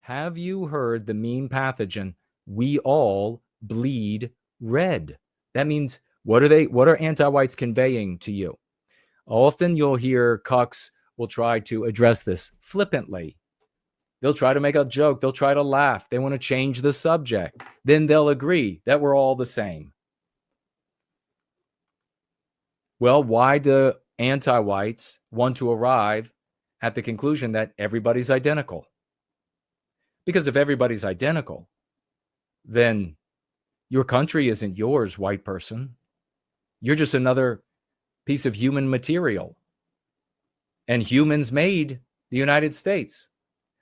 Have you heard the meme pathogen, we all bleed red? That means what are anti-whites conveying to you? Often you'll hear cucks will try to address this flippantly. They'll try to make a joke. They'll try to laugh. They want to change the subject. Then they'll agree that we're all the same. Well, why do anti-whites want to arrive at the conclusion that everybody's identical? Because if everybody's identical, then your country isn't yours, white person. You're just another piece of human material. And humans made the United States.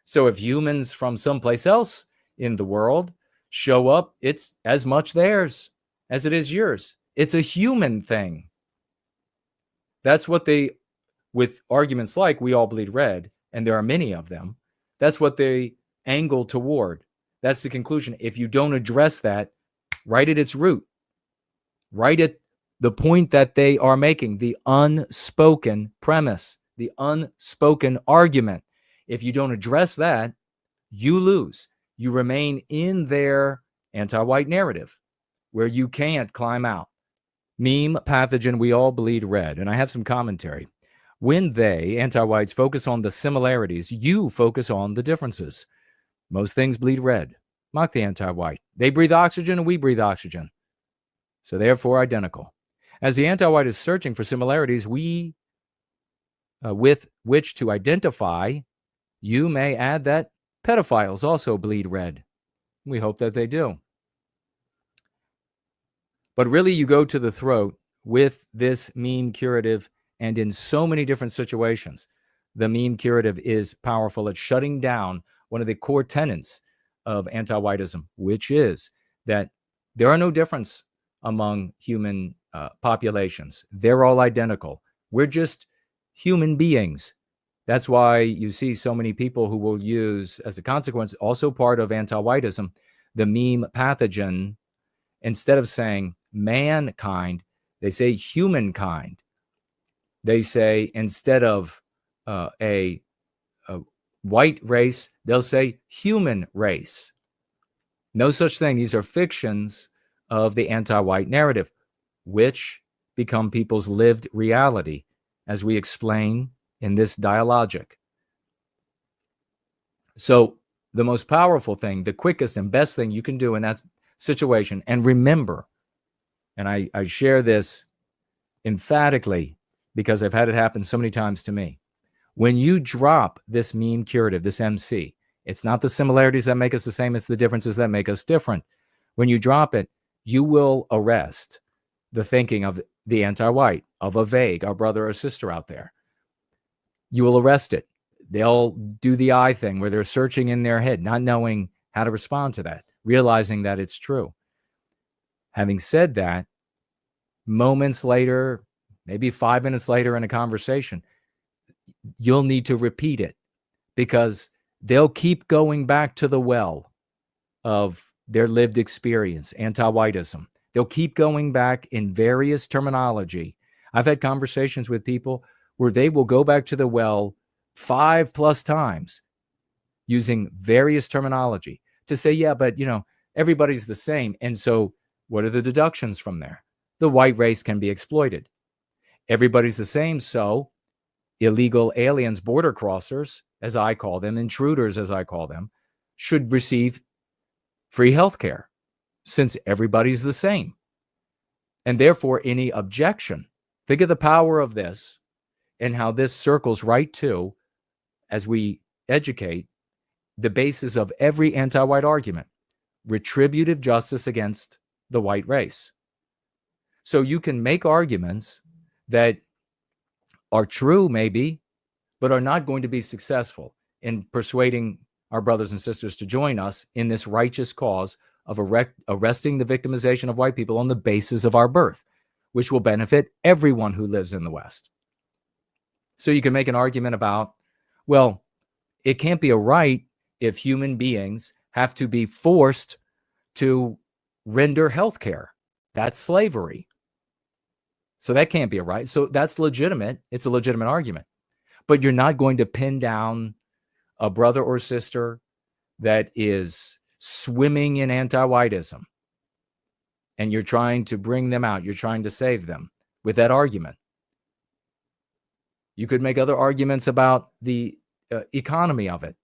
So if humans from someplace else in the world show up, it's as much theirs as it is yours. It's a human thing. That's what they, with arguments like we all bleed red, and there are many of them, that's what they angle toward. That's the conclusion. If you don't address that, right at its root, right at the point that they are making, the unspoken premise, the unspoken argument, if you don't address that, you lose. You remain in their anti-white narrative where you can't climb out. Meme pathogen, we all bleed red. And I have some commentary. When they, anti-whites, focus on the similarities, you focus on the differences. Most things bleed red. Mock the anti-white. They breathe oxygen and we breathe oxygen. So therefore identical. As the anti-white is searching for similarities with which to identify, you may add that pedophiles also bleed red. We hope that they do. But really, you go to the throat with this meme curative, and in so many different situations, the meme curative is powerful at shutting down one of the core tenets of anti-whiteism, which is that there are no difference among human populations. They're all identical. We're just human beings. That's why you see so many people who will use, as a consequence, also part of anti-whiteism, the meme pathogen. Instead of saying mankind, they say humankind. They say instead of a white race, they'll say human race. No such thing. These are fictions of the anti-white narrative, which become people's lived reality, as we explain in this dialogic. So the most powerful thing, the quickest and best thing you can do in that situation, and remember, and I share this emphatically because I've had it happen so many times to me. When you drop this meme curative, this MC, it's not the similarities that make us the same, it's the differences that make us different. When you drop it, you will arrest the thinking of the anti-white, of a vague, our brother or sister out there. You will arrest it. They'll do the eye thing where they're searching in their head, not knowing how to respond to that, realizing that it's true. Having said that, moments later, maybe 5 minutes later in a conversation, you'll need to repeat it because they'll keep going back to the well of their lived experience, anti-whiteism. They'll keep going back in various terminology. I've had conversations with people where they will go back to the well 5+ times using various terminology to say, yeah, but everybody's the same. And so what are the deductions from there? The white race can be exploited. Everybody's the same. So illegal aliens, border crossers, as I call them, intruders, as I call them, should receive free health care since everybody's the same. And therefore, any objection, think of the power of this and how this circles right to, as we educate, the basis of every anti-white argument, retributive justice against the white race. So you can make arguments that are true, maybe, but are not going to be successful in persuading our brothers and sisters to join us in this righteous cause of arresting the victimization of white people on the basis of our birth, which will benefit everyone who lives in the West. So you can make an argument about, well, it can't be a right if human beings have to be forced to render health care. That's slavery. So that can't be a right. So that's legitimate. It's a legitimate argument. But you're not going to pin down a brother or sister that is swimming in anti-whiteism, and you're trying to bring them out, you're trying to save them with that argument. You could make other arguments about the economy of it.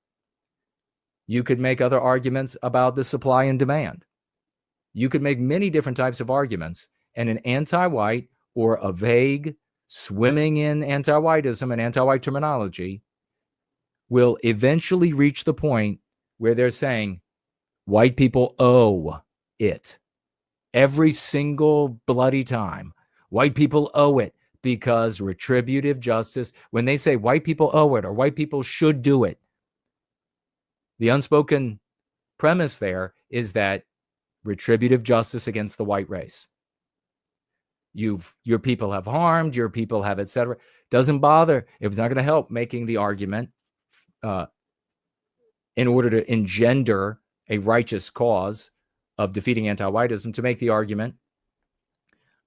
You could make other arguments about the supply and demand. You could make many different types of arguments, and an anti-white or a vague swimming in anti-whiteism and anti-white terminology will eventually reach the point where they're saying white people owe it. Every single bloody time, white people owe it because retributive justice, when they say white people owe it or white people should do it, the unspoken premise there is that retributive justice against the white race. Your people have harmed, your people have, etc. Doesn't bother. It was not going to help making the argument in order to engender a righteous cause of defeating anti-whiteism, to make the argument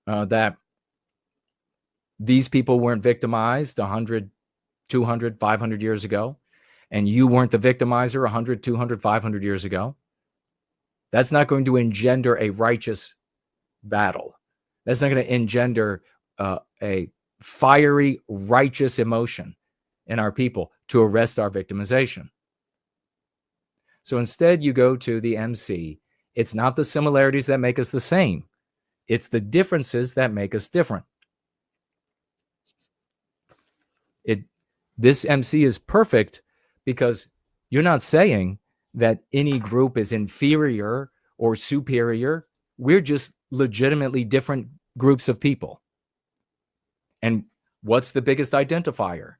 that these people weren't victimized 100, 200, 500 years ago, and you weren't the victimizer 100, 200, 500 years ago. That's not going to engender a righteous battle. That's not going to engender a fiery, righteous emotion in our people to arrest our victimization. So instead, you go to the MC. It's not the similarities that make us the same. It's the differences that make us different. This MC is perfect because you're not saying that any group is inferior or superior. We're just legitimately different groups of people. And what's the biggest identifier?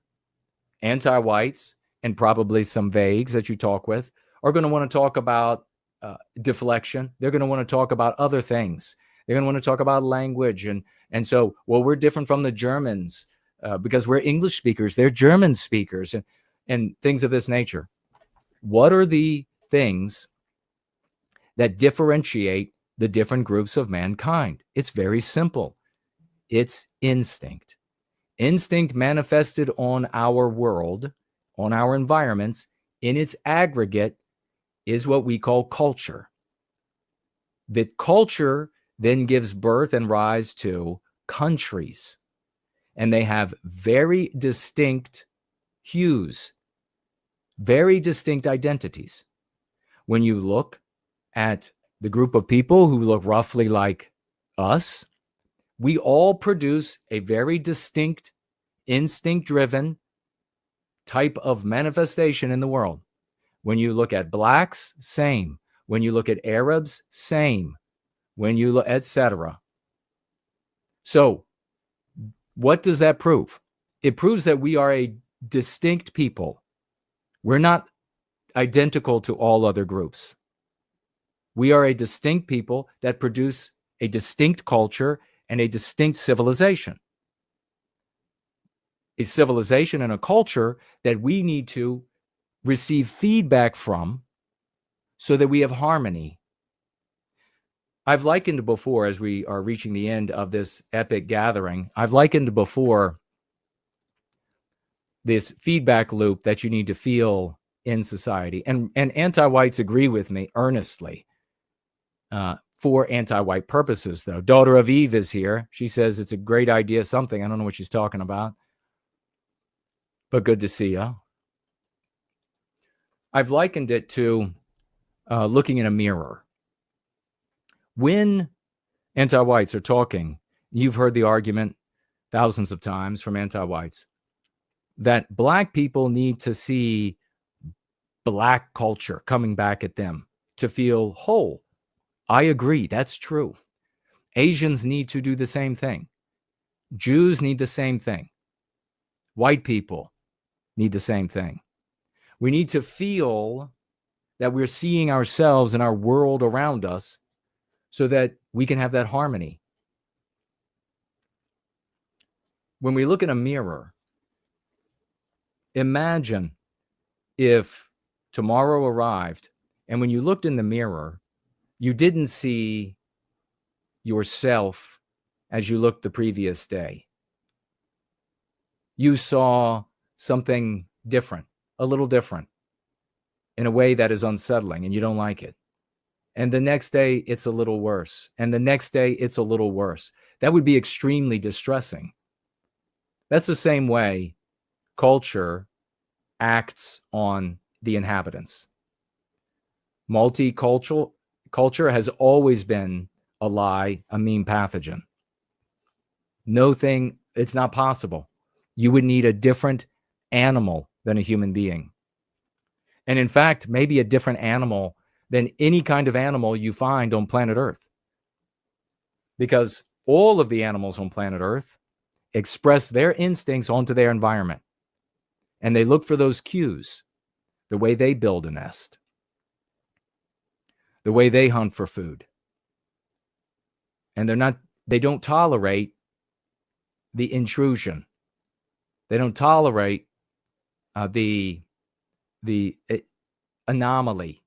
Anti-whites and probably some vagues that you talk with are going to want to talk about deflection. They're going to want to talk about other things. They're going to want to talk about language. And so, well, we're different from the Germans because we're English speakers. They're German speakers and things of this nature. What are the things that differentiate the different groups of mankind? It's very simple. It's instinct. Instinct manifested on our world, on our environments, in its aggregate, is what we call culture. The culture then gives birth and rise to countries, and they have very distinct hues, very distinct identities. When you look at the group of people who look roughly like us, we all produce a very distinct, instinct-driven type of manifestation in the world. When you look at blacks, same. When you look at Arabs, same. When you look, etc. So, what does that prove? It proves that we are a distinct people. We're not identical to all other groups. We are a distinct people that produce a distinct culture and a distinct civilization. A civilization and a culture that we need to receive feedback from so that we have harmony. I've likened before, as we are reaching the end of this epic gathering, I've likened before this feedback loop that you need to feel in society. And anti-whites agree with me earnestly for anti-white purposes, though. Daughter of Eve is here. She says it's a great idea, something. I don't know what she's talking about, but good to see you. I've likened it to looking in a mirror. When anti-whites are talking, you've heard the argument thousands of times from anti-whites that black people need to see black culture coming back at them to feel whole. I agree. That's true. Asians need to do the same thing. Jews need the same thing. White people need the same thing. We need to feel that we're seeing ourselves and our world around us so that we can have that harmony. When we look in a mirror, imagine if tomorrow arrived and when you looked in the mirror, you didn't see yourself as you looked the previous day. You saw something different, a little different. in a way that is unsettling and you don't like it. And the next day, it's a little worse. And the next day, it's a little worse. That would be extremely distressing. That's the same way culture acts on the inhabitants. Multicultural culture has always been a lie, a mean pathogen. It's not possible. You would need a different animal than a human being. And in fact, maybe a different animal than any kind of animal you find on planet Earth. Because all of the animals on planet Earth express their instincts onto their environment. And they look for those cues, the way they build a nest, the way they hunt for food. And they don't tolerate the intrusion. They don't tolerate the anomaly